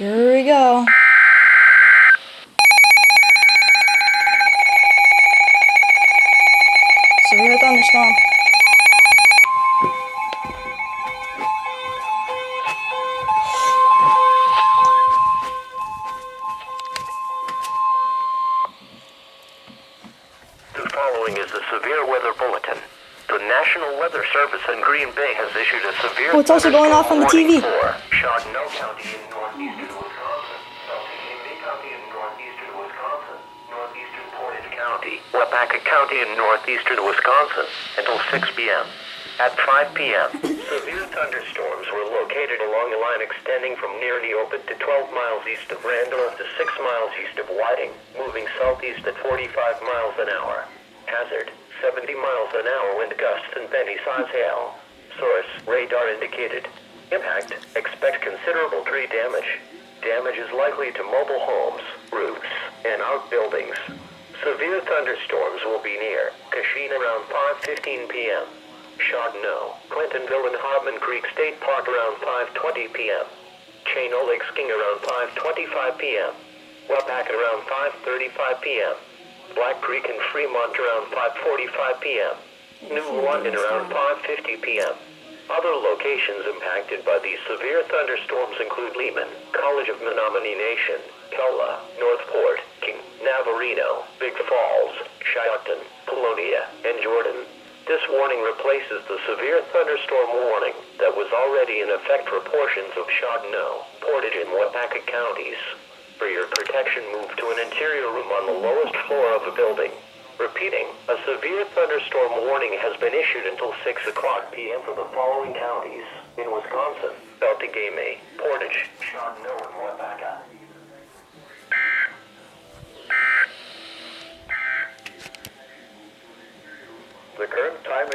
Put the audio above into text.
Here we go. Severe thunderstorm. The following is a severe weather bulletin. The National Weather Service in Green Bay has issued a severe it's also going off on the TV. for Chardonnay County in northeastern Wisconsin, Bay County in northeastern Wisconsin, northeastern Portage County, Wapaka County in northeastern Wisconsin until 6 p.m. At 5 p.m., severe thunderstorms were located along a line extending from near Neopet to 12 miles east of Randall to 6 miles east of Whiting, moving southeast at 45 miles an hour. Hazard, 70 miles an hour wind gusts and penny-size hail. Source, radar indicated. Impact, expect considerable tree damage. Damage is likely to mobile homes, roofs, and outbuildings. Severe thunderstorms will be near Kashina around 5:15 p.m. Chardonnay, Clintonville and Hobman Creek State Park around 5:20 p.m. Chano Lake Skiing around 5:25 p.m. Wapaka around 5:35 p.m. Black Creek and Fremont around 5:45 p.m. New London around 5:50 p.m. Other locations impacted by these severe thunderstorms include Lehman, College of Menominee Nation, Pella, Northport, King, Navarino, Big Falls, Shiocton, Polonia, and Jordan. This warning replaces the severe thunderstorm warning that was already in effect for portions of Chardonnay, Portage, and Wapaka counties. For your protection, move to an interior room on the lowest floor of the building. Repeating, a severe thunderstorm warning has been issued until 6 o'clock p.m. for the following counties in Wisconsin: Beltagame, Portage, Chardonnay, and Wapaka. The current time